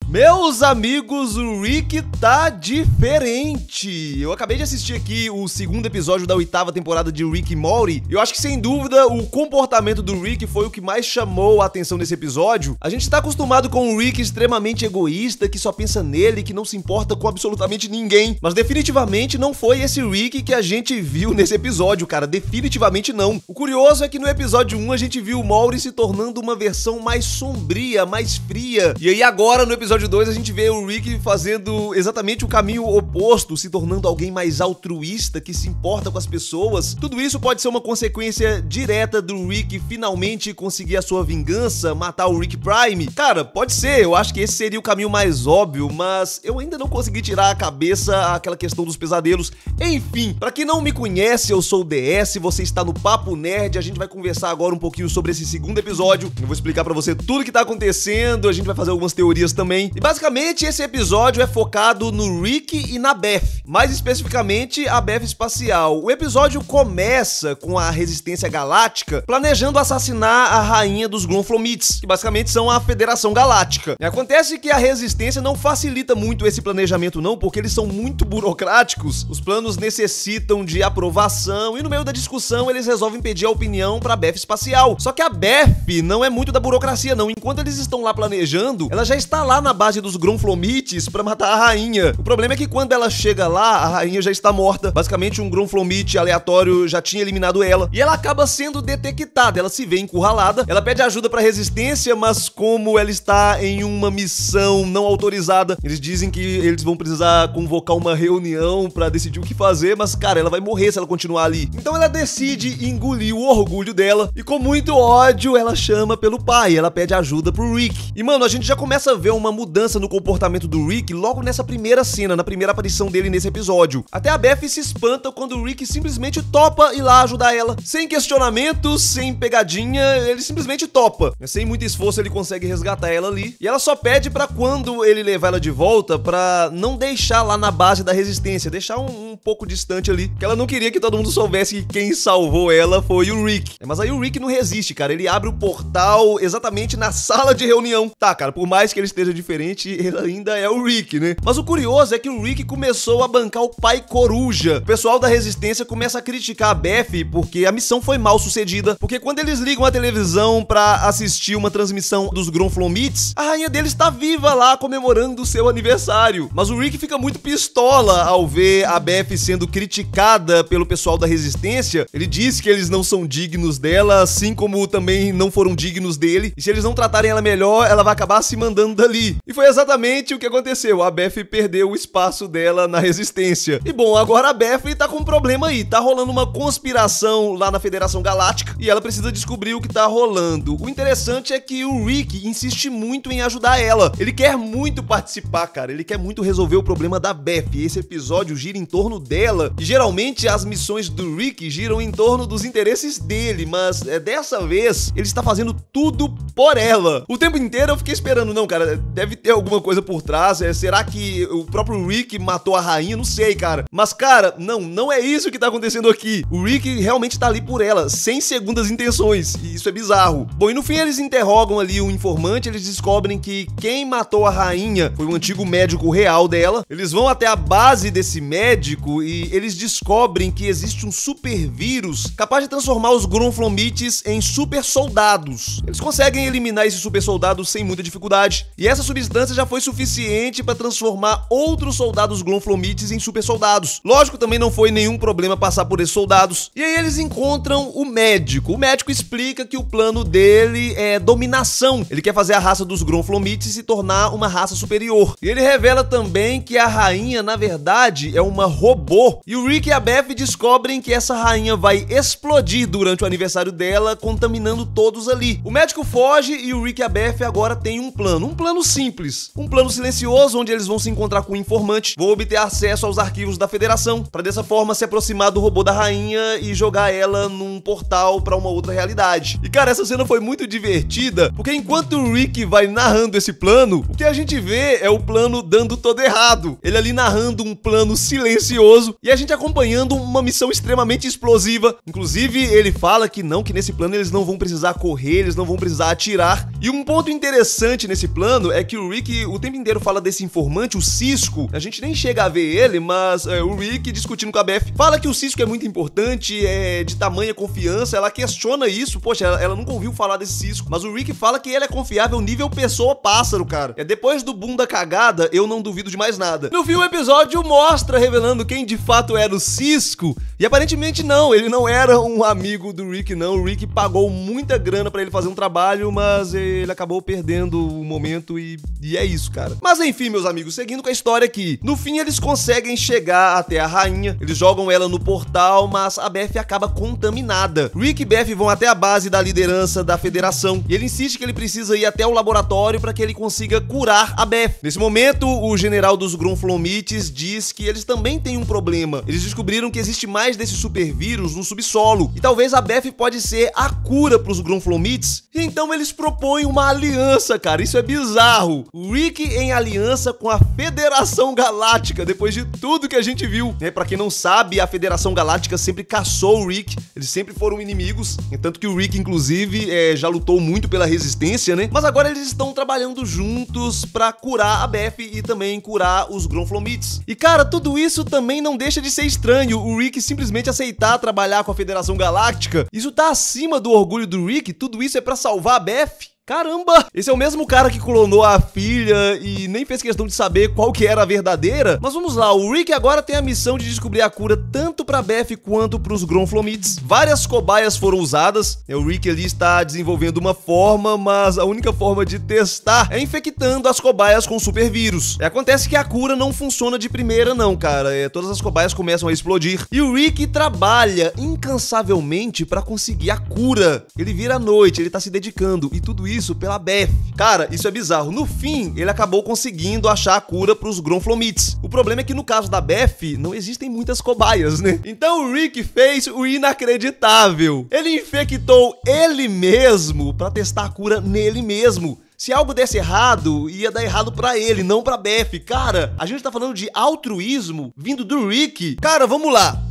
Meus amigos, o Rick tá diferente. Eu acabei de assistir aqui o segundo episódio da 8ª temporada de Rick e Morty. E eu acho que, sem dúvida, o comportamento do Rick foi o que mais chamou a atenção nesse episódio. A gente tá acostumado com um Rick extremamente egoísta, que só pensa nele, que não se importa com absolutamente ninguém. Mas definitivamente não foi esse Rick que a gente viu nesse episódio, cara. Definitivamente não. O curioso é que no episódio 1 a gente viu o Morty se tornando uma versão mais sombria, mais fria. E aí agora, no episódio 2, a gente vê o Rick fazendo exatamente o caminho oposto, se tornando alguém mais altruísta, que se importa com as pessoas. Tudo isso pode ser uma consequência direta do Rick finalmente conseguir a sua vingança, matar o Rick Prime. Cara, pode ser, eu acho que esse seria o caminho mais óbvio, mas eu ainda não consegui tirar a cabeça aquela questão dos pesadelos. Enfim, pra quem não me conhece, eu sou o DS, você está no Papo Nerd, a gente vai conversar agora um pouquinho sobre esse segundo episódio. Eu vou explicar pra você tudo que tá acontecendo, a gente vai fazer algumas teorias também. E basicamente esse episódio é focado no Rick e na Beth, mais especificamente a Beth espacial. O episódio começa com a Resistência Galáctica planejando assassinar a rainha dos Gonflomites, que basicamente são a Federação Galáctica. E acontece que a Resistência não facilita muito esse planejamento não, porque eles são muito burocráticos, os planos necessitam de aprovação e no meio da discussão eles resolvem pedir a opinião pra Beth espacial. Só que a Beth não é muito da burocracia não, enquanto eles estão lá planejando, ela já está lá na base dos Gonflomites pra matar a rainha. O problema é que quando ela chega lá, a rainha já está morta. Basicamente um Gonflomite aleatório já tinha eliminado ela. E ela acaba sendo detectada, ela se vê encurralada. Ela pede ajuda pra Resistência, mas como ela está em uma missão não autorizada, eles dizem que eles vão precisar convocar uma reunião pra decidir o que fazer, mas cara, ela vai morrer se ela continuar ali. Então ela decide engolir o orgulho dela e com muito ódio ela chama pelo pai, ela pede ajuda pro Rick. E mano, a gente já começa a ver uma mudança no comportamento do Rick logo nessa primeira cena, na primeira aparição dele nesse episódio. Até a Beth se espanta quando o Rick simplesmente topa ir lá ajudar ela. Sem questionamentos, sem pegadinha, ele simplesmente topa. Sem muito esforço ele consegue resgatar ela ali. E ela só pede pra quando ele levar ela de volta, pra não deixar lá na base da Resistência, deixar um pouco distante ali, que ela não queria que todo mundo soubesse que quem salvou ela foi o Rick. Mas aí o Rick não resiste, cara, ele abre o portal exatamente na sala de reunião. Tá, cara, por mais que ele esteja diferente, ele ainda é o Rick, né? Mas o curioso é que o Rick começou a bancar o pai coruja. O pessoal da Resistência começa a criticar a Beth porque a missão foi mal sucedida, porque quando eles ligam a televisão pra assistir uma transmissão dos Gonflomites, a rainha deles tá viva lá comemorando o seu aniversário. Mas o Rick fica muito pistola ao ver a Beth sendo criticada pelo pessoal da Resistência. Ele diz que eles não são dignos dela, assim como também não foram dignos dele, e se eles não tratarem ela melhor, ela vai acabar se mandando dali. E foi exatamente o que aconteceu, a Beth perdeu o espaço dela na Resistência. E bom, agora a Beth tá com um problema aí, tá rolando uma conspiração lá na Federação Galáctica e ela precisa descobrir o que tá rolando. O interessante é que o Rick insiste muito em ajudar ela, ele quer muito participar, cara, ele quer muito resolver o problema da Beth, e esse episódio gira em torno dela, e geralmente as missões do Rick giram em torno dos interesses dele, mas dessa vez ele está fazendo tudo por ela. O tempo inteiro eu fiquei esperando, não, cara, deve ter alguma coisa por trás, será que o próprio Rick matou a rainha? Não sei, cara. Mas, cara, não é isso que tá acontecendo aqui. O Rick realmente tá ali por ela, sem segundas intenções, e isso é bizarro. Bom, e no fim eles interrogam ali o informante, eles descobrem que quem matou a rainha foi um antigo médico real dela. Eles vão até a base desse médico e eles descobrem que existe um super vírus capaz de transformar os Gonflomites em super soldados. Eles conseguem eliminar esses super soldados sem muita dificuldade, e essa substância já foi suficiente para transformar outros soldados Gonflomites em super soldados. Lógico, também não foi nenhum problema passar por esses soldados. E aí eles encontram o médico. O médico explica que o plano dele é dominação. Ele quer fazer a raça dos Gonflomites se tornar uma raça superior. E ele revela também que a rainha, na verdade, é uma robô. E o Rick e a Beth descobrem que essa rainha vai explodir durante o aniversário dela, contaminando todos ali. O médico foge e o Rick e a Beth agora têm um plano simples, um plano silencioso onde eles vão se encontrar com o informante, vão obter acesso aos arquivos da Federação, para dessa forma se aproximar do robô da rainha e jogar ela num portal para uma outra realidade. E cara, essa cena foi muito divertida, porque enquanto o Rick vai narrando esse plano, o que a gente vê é o plano dando todo errado. Ele ali narrando um plano silencioso e a gente acompanhando uma missão extremamente explosiva. Inclusive, ele fala que nesse plano eles não vão precisar correr, eles não vão precisar atirar. E um ponto interessante nesse plano é que que o Rick o tempo inteiro fala desse informante, o Cisco. A gente nem chega a ver ele, mas o Rick discutindo com a Beth fala que o Cisco é muito importante, é de tamanha confiança. Ela questiona isso, poxa, ela nunca ouviu falar desse Cisco, mas o Rick fala que ele é confiável nível pessoa-pássaro, cara. Depois do boom da cagada, eu não duvido de mais nada. No fim, o episódio mostra revelando quem de fato era o Cisco, e aparentemente não, ele não era um amigo do Rick, não. O Rick pagou muita grana pra ele fazer um trabalho, mas ele acabou perdendo o momento e é isso, cara. Mas enfim, meus amigos, seguindo com a história aqui, no fim eles conseguem chegar até a rainha, eles jogam ela no portal, mas a Beth acaba contaminada. Rick e Beth vão até a base da liderança da federação e ele insiste que ele precisa ir até o laboratório para que ele consiga curar a Beth. Nesse momento, o general dos Gronflomites diz que eles também têm um problema. Eles descobriram que existe mais desse supervírus no subsolo e talvez a Beth pode ser a cura para os Gronflomites. E então eles propõem uma aliança, cara. Isso é bizarro. O Rick em aliança com a Federação Galáctica, depois de tudo que a gente viu. Pra quem não sabe, a Federação Galáctica sempre caçou o Rick. Eles sempre foram inimigos. Tanto que o Rick, inclusive, já lutou muito pela resistência, né? Mas agora eles estão trabalhando juntos pra curar a Beth e também curar os Gronflomites. E cara, tudo isso também não deixa de ser estranho. O Rick simplesmente aceitar trabalhar com a Federação Galáctica. Isso tá acima do orgulho do Rick. Tudo isso é pra salvar a Beth. Caramba! Esse é o mesmo cara que clonou a filha e nem fez questão de saber qual que era a verdadeira. Mas vamos lá, o Rick agora tem a missão de descobrir a cura tanto pra Beth quanto pros Gronflomites. Várias cobaias foram usadas. O Rick ali está desenvolvendo uma forma, mas a única forma de testar é infectando as cobaias com supervírus. Acontece que a cura não funciona de primeira não, cara. Todas as cobaias começam a explodir. E o Rick trabalha incansavelmente pra conseguir a cura. Ele vira à noite, ele tá se dedicando e tudo isso pela Beth. Cara, isso é bizarro. No fim, ele acabou conseguindo achar a cura pros Gronflomites. O problema é que no caso da Beth, não existem muitas cobaias, né? Então o Rick fez o inacreditável. Ele infectou ele mesmo pra testar a cura nele mesmo. Se algo desse errado, ia dar errado pra ele, não pra Beth. Cara, a gente tá falando de altruísmo vindo do Rick. Cara, vamos lá.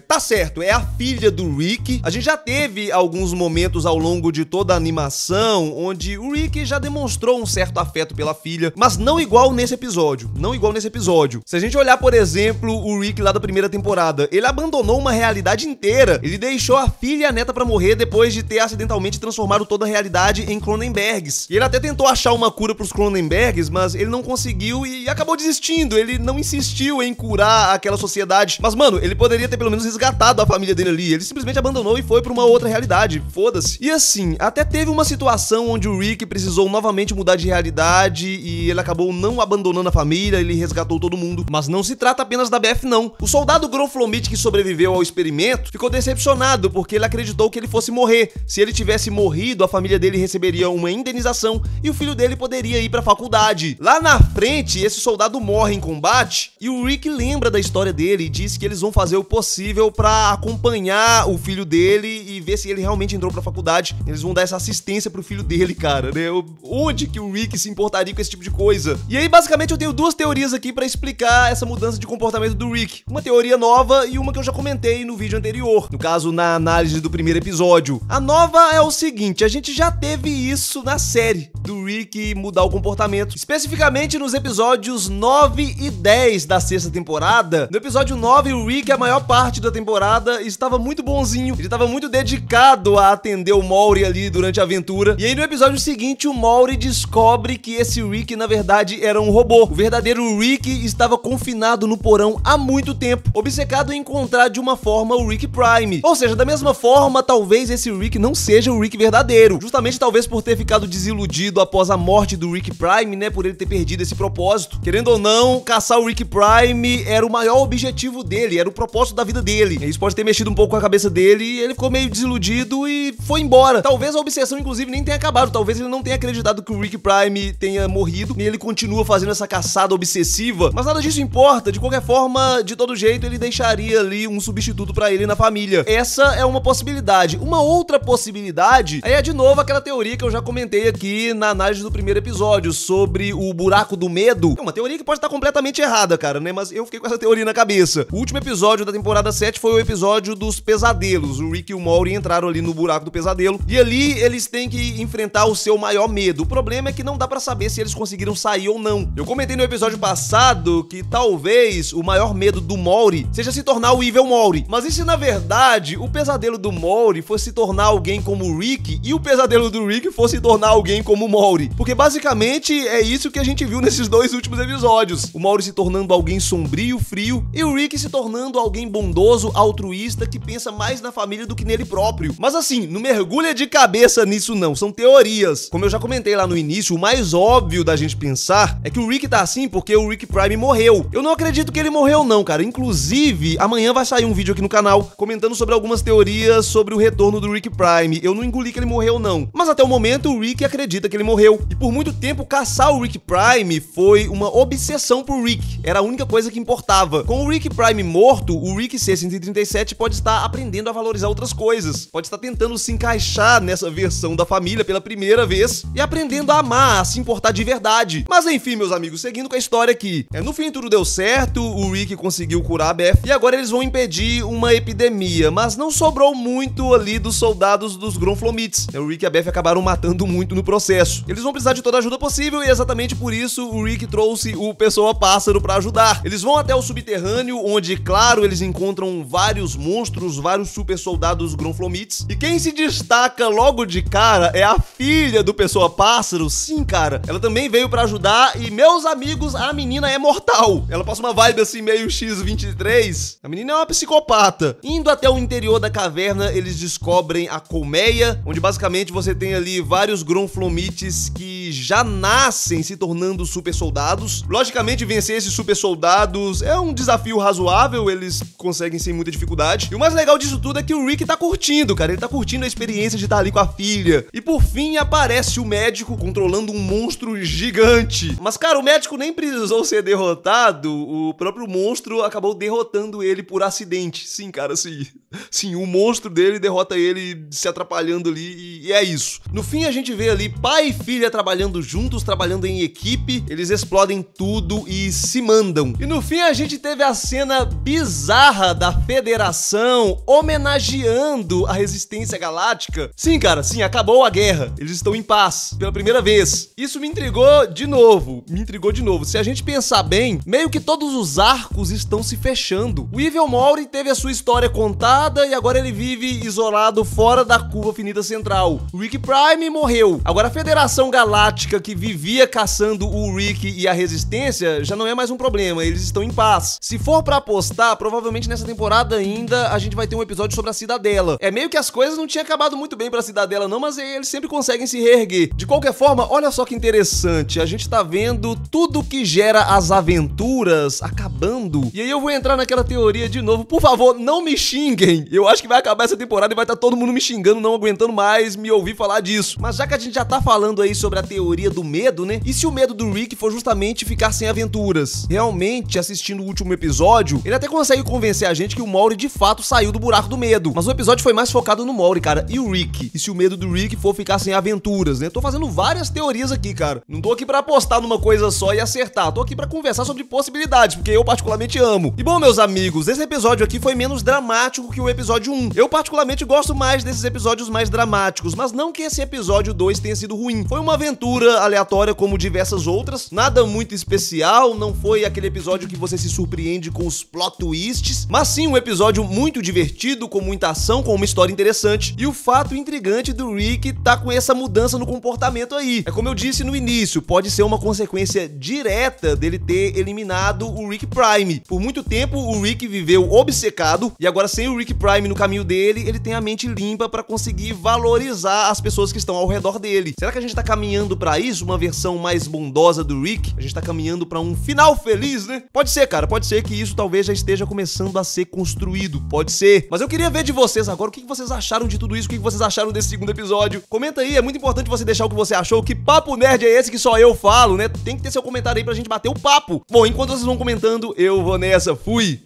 Tá certo, é a filha do Rick. A gente já teve alguns momentos ao longo de toda a animação onde o Rick já demonstrou um certo afeto pela filha, mas não igual nesse episódio. Não igual nesse episódio. Se a gente olhar, por exemplo, o Rick lá da primeira temporada, ele abandonou uma realidade inteira. Ele deixou a filha e a neta pra morrer depois de ter acidentalmente transformado toda a realidade em Cronenbergs. E ele até tentou achar uma cura pros Cronenbergs, mas ele não conseguiu e acabou desistindo. Ele não insistiu em curar aquela sociedade. Mas, mano, ele poderia ter pelo menos resgatado a família dele ali. Ele simplesmente abandonou e foi pra uma outra realidade. Foda-se. E assim, até teve uma situação onde o Rick precisou novamente mudar de realidade e ele acabou não abandonando a família, ele resgatou todo mundo. Mas não se trata apenas da Beth, não. O soldado Gronflomite que sobreviveu ao experimento ficou decepcionado porque ele acreditou que ele fosse morrer. Se ele tivesse morrido, a família dele receberia uma indenização e o filho dele poderia ir pra faculdade. Lá na frente, esse soldado morre em combate e o Rick lembra da história dele e diz que eles vão fazer o possível pra acompanhar o filho dele e ver se ele realmente entrou pra faculdade. Eles vão dar essa assistência pro filho dele, cara, né? Onde que o Rick se importaria com esse tipo de coisa? E aí, basicamente, eu tenho duas teorias aqui pra explicar essa mudança de comportamento do Rick. Uma teoria nova e uma que eu já comentei no vídeo anterior. No caso, na análise do primeiro episódio. A nova é o seguinte, a gente já teve isso na série do Rick mudar o comportamento. Especificamente nos episódios 9 e 10 da sexta temporada. No episódio 9, o Rick, a maior parte da temporada, estava muito bonzinho. Ele estava muito dedicado a atender o Maury ali durante a aventura. E aí no episódio seguinte, o Maury descobre que esse Rick, na verdade, era um robô. O verdadeiro Rick estava confinado no porão há muito tempo, obcecado em encontrar de uma forma o Rick Prime. Ou seja, da mesma forma, talvez esse Rick não seja o Rick verdadeiro. Justamente talvez por ter ficado desiludido após a morte do Rick Prime, né, por ele ter perdido esse propósito. Querendo ou não, caçar o Rick Prime era o maior objetivo dele, era o propósito da vida dele. Isso pode ter mexido um pouco com a cabeça dele e ele ficou meio desiludido e foi embora. Talvez a obsessão, inclusive, nem tenha acabado. Talvez ele não tenha acreditado que o Rick Prime tenha morrido e ele continua fazendo essa caçada obsessiva. Mas nada disso importa. De qualquer forma, de todo jeito, ele deixaria ali um substituto pra ele na família. Essa é uma possibilidade. Uma outra possibilidade é de novo aquela teoria que eu já comentei aqui na análise do primeiro episódio sobre o buraco do medo. É uma teoria que pode estar completamente errada, cara, né? Mas eu fiquei com essa teoria na cabeça. O último episódio episódio da temporada 7 foi o episódio dos pesadelos. O Rick e o Maury entraram ali no buraco do pesadelo e ali eles têm que enfrentar o seu maior medo. O problema é que não dá pra saber se eles conseguiram sair ou não. Eu comentei no episódio passado que talvez o maior medo do Maury seja se tornar o Evil Maury. Mas e se na verdade o pesadelo do Maury fosse se tornar alguém como o Rick e o pesadelo do Rick fosse se tornar alguém como o Maury? Porque basicamente é isso que a gente viu nesses dois últimos episódios. O Maury se tornando alguém sombrio, frio, e o Rick se tornando alguém bondoso, altruísta, que pensa mais na família do que nele próprio. Mas assim, não mergulha de cabeça nisso não, são teorias. Como eu já comentei lá no início, o mais óbvio da gente pensar é que o Rick tá assim porque o Rick Prime morreu. Eu não acredito que ele morreu não, cara. Inclusive, amanhã vai sair um vídeo aqui no canal comentando sobre algumas teorias sobre o retorno do Rick Prime. Eu não engoli que ele morreu não, mas até o momento o Rick acredita que ele morreu. E por muito tempo caçar o Rick Prime foi uma obsessão pro Rick. Era a única coisa que importava. Com o Rick Prime morto, o Rick C-137 pode estar aprendendo a valorizar outras coisas. Pode estar tentando se encaixar nessa versão da família pela primeira vez e aprendendo a amar, a se importar de verdade. Mas enfim, meus amigos, seguindo com a história aqui. No fim tudo deu certo, o Rick conseguiu curar a Beth e agora eles vão impedir uma epidemia, mas não sobrou muito ali dos soldados dos Gronflomites. O Rick e a Beth acabaram matando muito no processo. Eles vão precisar de toda a ajuda possível e exatamente por isso o Rick trouxe o Pessoa Pássaro pra ajudar. Eles vão até o subterrâneo, onde, claro, eles encontram vários monstros, vários super soldados Gronflomites. E quem se destaca logo de cara é a filha do Pessoa Pássaro. Sim, cara, ela também veio pra ajudar e, meus amigos, a menina é mortal. Ela passa uma vibe assim meio X-23. A menina é uma psicopata. Indo até o interior da caverna, eles descobrem a colmeia, onde basicamente você tem ali vários Gronflomites que já nascem se tornando super soldados. Logicamente, vencer esses super soldados é um desafio razoável, eles conseguem sem muita dificuldade. E o mais legal disso tudo é que o Rick tá curtindo, cara. Ele tá curtindo a experiência de estar ali com a filha. E por fim aparece o médico controlando um monstro gigante. Mas, cara, o médico nem precisou ser derrotado, o próprio monstro acabou derrotando ele por acidente. Sim, cara, sim. Sim, o monstro dele derrota ele se atrapalhando ali e é isso. No fim a gente vê ali pai e filha trabalhando juntos, trabalhando em equipe, eles explodem tudo e se mandam. E no fim a gente teve a cena bizarra da Federação homenageando a Resistência Galáctica. Sim, cara, sim, acabou a guerra. Eles estão em paz, pela primeira vez. Isso me intrigou de novo. Se a gente pensar bem, meio que todos os arcos estão se fechando. O Evil Maury teve a sua história contada e agora ele vive isolado fora da curva finita central. O Rick Prime morreu. Agora a Federação Galáctica, que vivia caçando o Rick e a Resistência, já não é mais um problema, eles estão em paz. Se for pra apostar, provavelmente nessa temporada ainda a gente vai ter um episódio sobre a Cidadela. É meio que as coisas não tinham acabado muito bem pra Cidadela não, mas eles sempre conseguem se reerguer. De qualquer forma, olha só que interessante, a gente tá vendo tudo que gera as aventuras acabando. E aí eu vou entrar naquela teoria de novo. Por favor, não me xinguem. Eu acho que vai acabar essa temporada e vai estar todo mundo me xingando, não aguentando mais me ouvir falar disso. Mas já que a gente já tá falando aí sobre a teoria do medo, né? E se o medo do Rick for justamente ficar sem aventuras? Realmente, assistindo o último episódio, ele até consegue convencer a gente que o Maury de fato saiu do buraco do medo. Mas o episódio foi mais focado no Maury, cara, e o Rick. E se o medo do Rick for ficar sem aventuras, né? Tô fazendo várias teorias aqui, cara. Não tô aqui pra apostar numa coisa só e acertar. Tô aqui pra conversar sobre possibilidades, porque eu particularmente amo. E bom, meus amigos, esse episódio aqui foi menos dramático que o episódio 1. Eu particularmente gosto mais desses episódios mais dramáticos, mas não que esse episódio 2 tenha sido ruim. Foi uma aventura aleatória como diversas outras, nada muito especial, não foi aquele episódio que você se surpreende com os plot twists, mas sim um episódio muito divertido, com muita ação, com uma história interessante. E o fato intrigante do Rick tá com essa mudança no comportamento aí. É como eu disse no início, pode ser uma consequência direta dele ter eliminado o Rick Prime. Por muito tempo o Rick viveu obcecado e agora sem o Rick Prime no caminho dele, ele tem a mente limpa pra conseguir valorizar as pessoas que estão ao redor dele. Será que a gente tá caminhando pra isso? Uma versão mais bondosa do Rick? A gente tá caminhando pra um final feliz, né? Pode ser, cara, pode ser que isso talvez já esteja começando a ser construído, pode ser. Mas eu queria ver de vocês agora o que vocês acharam de tudo isso, o que vocês acharam desse segundo episódio. Comenta aí, é muito importante você deixar o que você achou. Que papo nerd é esse que só eu falo, né? Tem que ter seu comentário aí pra gente bater o papo. Bom, enquanto vocês vão comentando, eu vou nessa. Fui!